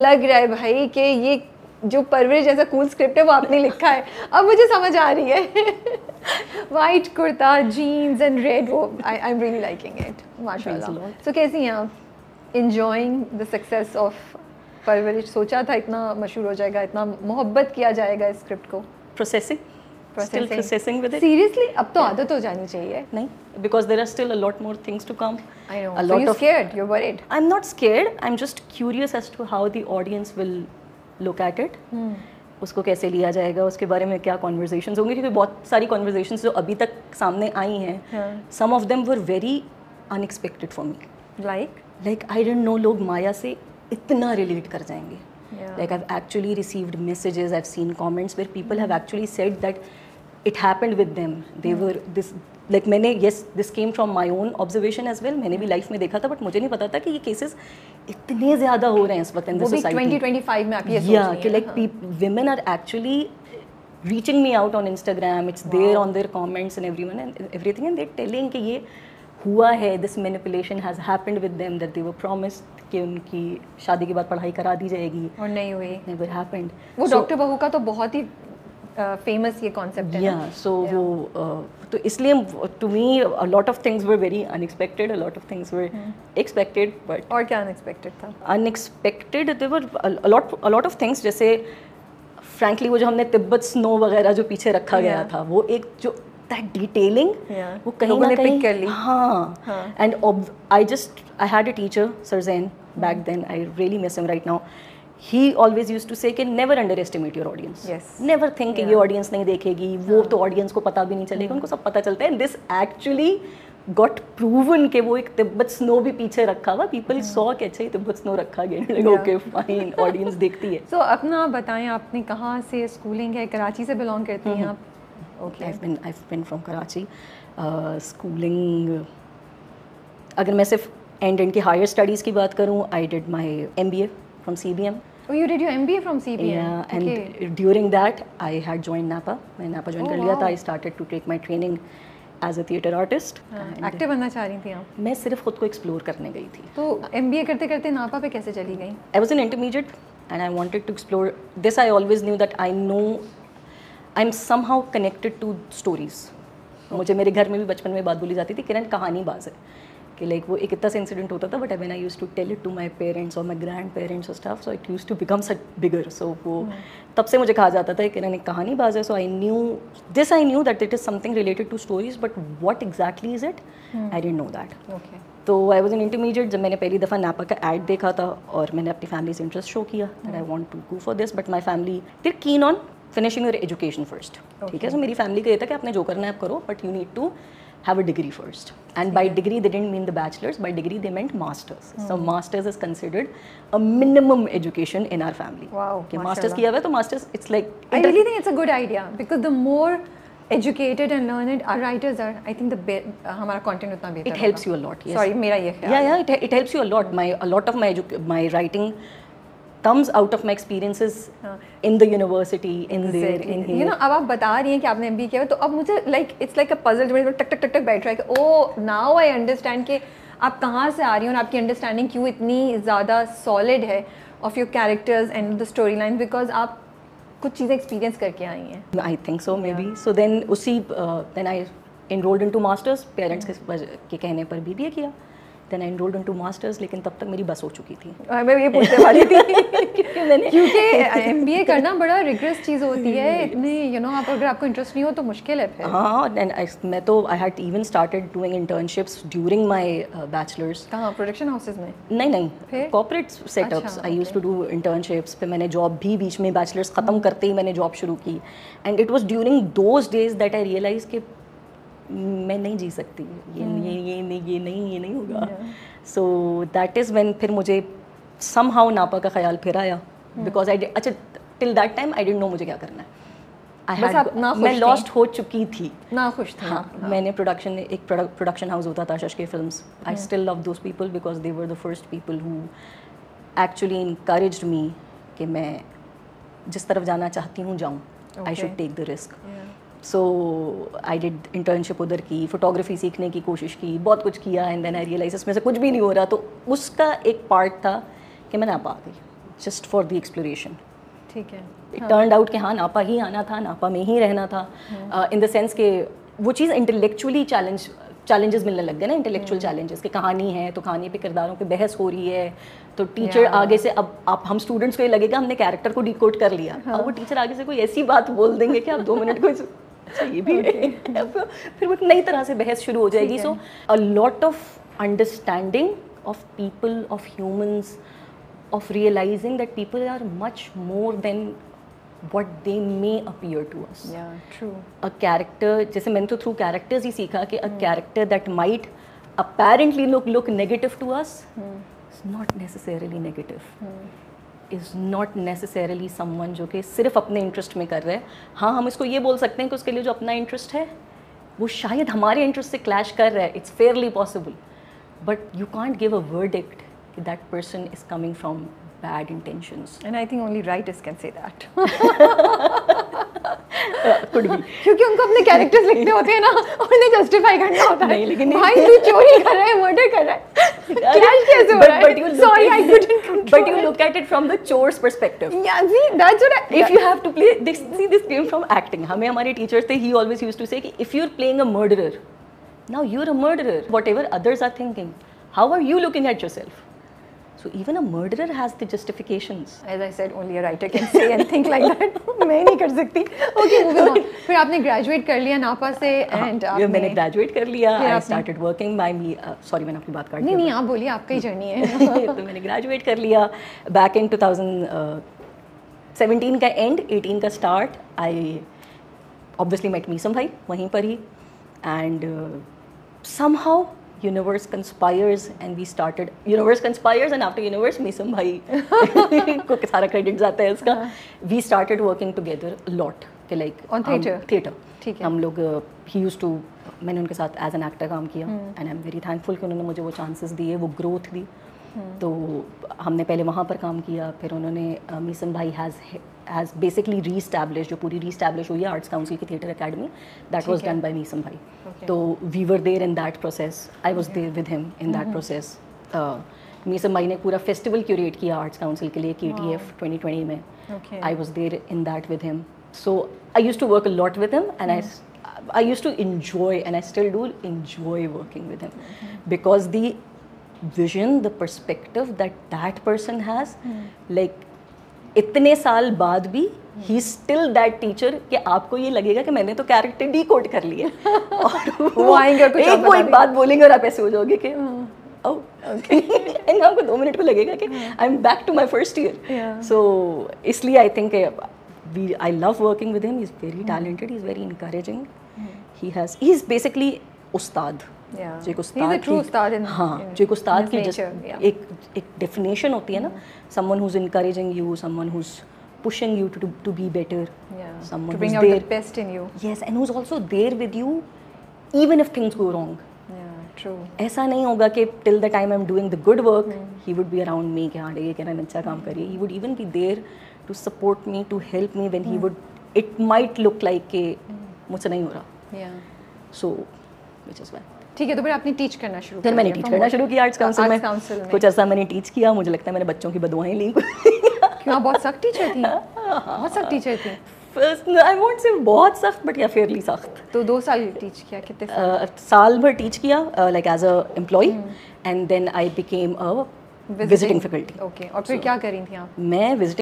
लग रहा है भाई कि ये जो परवरिश जैसा कूल स्क्रिप्ट है वो आपने लिखा है, अब मुझे समझ आ रही है। White kurta, jeans and red, वो I am really liking it, माशाल्लाह। सो कैसी हैं आप? एंजॉइंग द सक्सेस ऑफ परवरिश? सोचा था इतना मशहूर हो जाएगा, इतना मोहब्बत किया जाएगा इस स्क्रिप्ट को? Still processing with it. Seriously? अब तो आदत हो जानी चाहिए। नहीं, because there are still a lot more things to come. I know. So you're scared? You're worried? I'm not scared. I'm just curious as to how the audience will look at it. उसको कैसे लिया जाएगा, उसके बारे में क्या conversations होंगे, क्योंकि बहुत सारी conversations जो अभी तक सामने आई हैं, some of them were very unexpected for me. Like I didn't know लोग माया से इतना relate कर जाएंगे. Like I've actually received messages, I've seen comments where people have actually said that it happened with them. They were this, like मैंने, yes, this came from my own observation as well. मैंने भी life में देखा था, but मुझे नहीं पता था कि ये केसेस इतने ज़्यादा हो रहे हैं इस वक्त in the society. वो भी 2025 में आप ये सोच रही हैं? कि like women are actually reaching me out on Instagram. It's there on their comments and everyone and everything, and they're telling कि ये हुआ है, this manipulation has happened with them, that they were promised कि उनकी शादी के बाद पढ़ाई करा दी जाएगी और नहीं हुई. Never happened. वो डॉक्टर बहू का तो बहुत ही फेमस ये कॉन्सेप्ट है. Yeah, so वो तो इसलिए to me a lot of things were very unexpected, a lot of things were expected, but और क्या unexpected था? Unexpected there were a lot of things, जैसे frankly वो जो हमने तिब्बत स्नो वगैरह जो पीछे रखा गया था, वो एक जो that detailing, वो कहीं ना कहीं, हाँ, and I had a teacher, Sir Zain, back then. I really miss him right now. He always used to say कि never underestimate your audience. Yes. Never think कि ये audience नहीं देखेगी, वो तो audience को पता भी नहीं चलेगा, उनको सब पता चलता है. And this actually got proven कि वो एक तिब्बत स्नो भी पीछे रखा हुआ. People saw कि अच्छा ये तिब्बत स्नो रखा गया. Like okay fine, audience देखती है. So अपना बताएं, आपने कहाँ से schooling है? कराची से belong करती हैं आप? Okay. I've been from Karachi. Schooling, अगर मैं सिर्फ end की higher studies की बात करूँ, I did my MBA from CBM. Oh, you did your MBA from CBM? Yeah, and during that I had joined NAPA. मैं NAPA join कर लिया था. I started to take my training as a theatre artist. Active बनना चाह रही थी आप? मैं सिर्फ खुद को explore करने गई थी. तो MBA करते करते NAPA पे कैसे चली गई? I was an intermediate and I wanted to explore this. I always knew that I know I'm somehow connected to stories. मुझे मेरे घर में भी बचपन में बात बोली जाती थी, किरण कहानी बाज है, कि लाइक वो एक इतना सा इंसिडेंट होता था, but when I used to tell it to my parents और माय ग्रैंड पेरेंट्स और stuff, so it used to become such bigger. सो वो तब से मुझे कहा जाता था किरण एक कहानी बाज है. So I knew that it is something related to stories, but what exactly is it, I didn't know that. तो आई वाज एन इंटरमीडिएट जब मैंने पहली दफ़ा नापा का ऐड देखा था, और मैंने अपनी फैमिली से इंटरेस्ट शो किया that I want to go for this, but my family they are keen on finishing your education first. ठीक है, सो मेरी फैमिली का ये था कि आपने जो करना है आप करो, but you need to have a degree first. And by degree they didn't mean the bachelor's, by degree they meant masters. So masters is considered a minimum education in our family. Wow. कि masters किया हुआ है तो masters, it's like I really think it's a good idea, because the more educated and learned our writers are, I think the हमारा content उतना बेहतर. It helps you a lot. Yes. Sorry, मेरा ये ख्याल. Yeah, it helps you a lot. A lot of my writing comes out of my experiences in the university, in there, in here. You know, अब आप बता रही हैं कि आपने MBA किया है, तो अब मुझे it's like a puzzle जो टक टक टक टक बैठ रहा है कि oh now I understand कि आप कहाँ से आ रही हैं और आपकी अंडरस्टैंडिंग क्यों इतनी ज़्यादा सॉलिड है of your characters and the storyline, because आप कुछ चीज़ें एक्सपीरियंस करके आई हैं. I think so maybe. So then I enrolled into masters. Parents के कहने पर BBA किया. Then I enrolled into masters, लेकिन तब तक मेरी बस हो चुकी थी. मैं ये पूछने वाली थी क्योंकि MBA करना बड़ा रिग्रेस चीज़ होती है. इतने आप अगर आपको इंटरेस्ट नहीं हो तो मुश्किल है फिर. हाँ, मैं तो I had even started doing internships during my bachelor's. कहाँ? प्रोडक्शन हाउसेस में? नहीं, corporate setups. I used to do internships. फिर मैंने जॉब भी बीच में bachelor's ख़त्म करते ही मैंने जॉब शुरू की. And it was during those days that I realized कि मैं नहीं जी सकती, ये नहीं होगा. सो दैट इज़ व्हेन फिर मुझे समहाउ नापा का ख्याल फिर आया, बिकॉज अच्छा till that time I didn't no मुझे क्या करना है. मैं लॉस्ट हो चुकी थी, ना खुश थी. हाँ, मैंने एक प्रोडक्शन हाउस होता था शशके films. I still love those people because they were the first people who actually encouraged me कि मैं जिस तरफ जाना चाहती हूँ जाऊँ. I should take the risk. So I did internship उधर की, फोटोग्राफी सीखने की कोशिश की, बहुत कुछ किया, एंड देन आई रियलाइज इसमें से कुछ भी नहीं हो रहा. तो उसका एक पार्ट था कि मैं नापा आ गई. Just for the exploration. ठीक है। इट टर्न्ड आउट कि हाँ नापा ही आना था, नापा में ही रहना था, इन द सेंस कि वो चीज़ इंटेलेक्चुअली चैलेंजेस मिलने लग गए ना, इंटेलेक्चुअल चैलेंजेस कि कहानी है तो कहानी पे किरदारों पे बहस हो रही है, तो टीचर आगे से अब आप हम स्टूडेंट्स को ये लगेगा हमने कैरेक्टर को डिकोड कर लिया, अब वो टीचर आगे से कोई ऐसी बात बोल देंगे कि आप 2 मिनट को अच्छा ये भी है फिर वो एक नई तरह से बहस शुरू हो जाएगी। So a lot of understanding of people, of humans, of realizing that people are much more than what they may appear to us. Yeah, true. A character, जैसे मैंने तो through characters ही सीखा कि a character that might apparently look negative to us is not necessarily negative. Is not necessarily someone जो कि सिर्फ अपने interest में कर रहे हैं। हाँ हम इसको ये बोल सकते हैं कि उसके लिए जो अपना इंटरेस्ट है वो शायद हमारे इंटरेस्ट से क्लैश कर रहा है, it's Fairlie possible, but you can't give a verdict that person is coming from bad intentions. And I think only writers can say that. Could be. क्योंकि उनको अपने कैरेक्टर्स लिखने होते हैं ना और उन्हें जस्टिफाई करना होता है। नहीं लेकिन भाई तू चोरी कर रहा है, मर्डर कर रहा है, क्रैश कैसे हो रहा है? Sorry, I couldn't control. But you look at it from the chore's perspective. Yeah, see, that's what If you have to play, this came from acting. हमें हमारे teachers थे, he always used to say कि if you're playing a murderer, now you're a murderer. Whatever others are thinking, how are you looking at yourself? So even a murderer has the justifications. As I said, only a writer can say and think like that. मैं नहीं कर सकती. Okay, moving on. फिर आपने graduate कर लिया नापा से and आपने मैंने graduate कर लिया. I started working by me. Sorry मैंने आपकी बात काट दी. नहीं आप बोलिए, आपका ही जर्नी है. तो मैंने graduate कर लिया. Back in 2017 का end, 18 का start. I obviously met Meesam भाई वहीं पर ही and somehow universe conspires and we started universe conspires and after universe Meesam भाई को सारा credit जाता है इसका. We started working together a lot कि like on theater. ठीक है. हम लोग he used to मैंने उनके साथ as an actor काम किया and I'm very thankful कि उन्होंने मुझे वो chances दिए, वो growth दी. तो हमने पहले वहाँ पर काम किया, फिर उन्होंने मीसम भाई has basically re-established, जो पूरी re-establish हुई है आर्ट्स काउंसिल की theatre academy, that was done by Meesam भाई. तो we were there in that process. I was there with him in that process. Meesam भाई ने पूरा फेस्टिवल क्यूरेट किया आर्ट्स काउंसिल के लिए KTF 2020 में. I was there in that with him. So I used to work a lot with him and I used to enjoy and I still do enjoy working with him because the vision, the perspective that person has, like इतने साल बाद भी he still that teacher कि आपको ये लगेगा कि मैंने तो कैरेक्टर डिकोड कर लिया और वो आएंगे और कुछ वो एक बात बोलेंगे और आप ऐसे हो जाओगे कि ओके एंड आपको 2 मिनट को लगेगा कि I am back to my first year. So इसलिए I think I love working with him. He is very talented, he is very encouraging. He is basically उस्ताद. जो एक उस्ताद हाँ जो एक उस्ताद की एक डेफिनेशन होती है ना, someone who's encouraging you, someone who's pushing you to be better, someone to bring who's out there, the best in you. Yes, and who's also there with you even if things go wrong. True. ऐसा नहीं होगा कि till the time I'm doing the good work he would be around me कि हाँ ये कह रहा है अच्छा काम करिए. He would even be there to support me, to help me when he would it might look like कि मुझसे नहीं हो रहा. So which is why. ठीक है, तो फिर आपने टीच करना शुरू फिर मैंने टीच करना शुरू किया आर्ट्स काउंसिल में. कुछ ऐसा मैंने टीच किया, मुझे लगता है मैंने बच्चों की बदुआएं ली. क्यों आप बहुत सख्त टीचर थी? बहुत सख्त टीचर थी. आई वोंट से बहुत सख्त बट या फेयरली सख्त. तो 2 साल टीच किया? कितने साल भर टीच किया like as a employ and then I became a visiting faculty. Okay, और फिर क्या करी थी आप? मैं विजिटिंग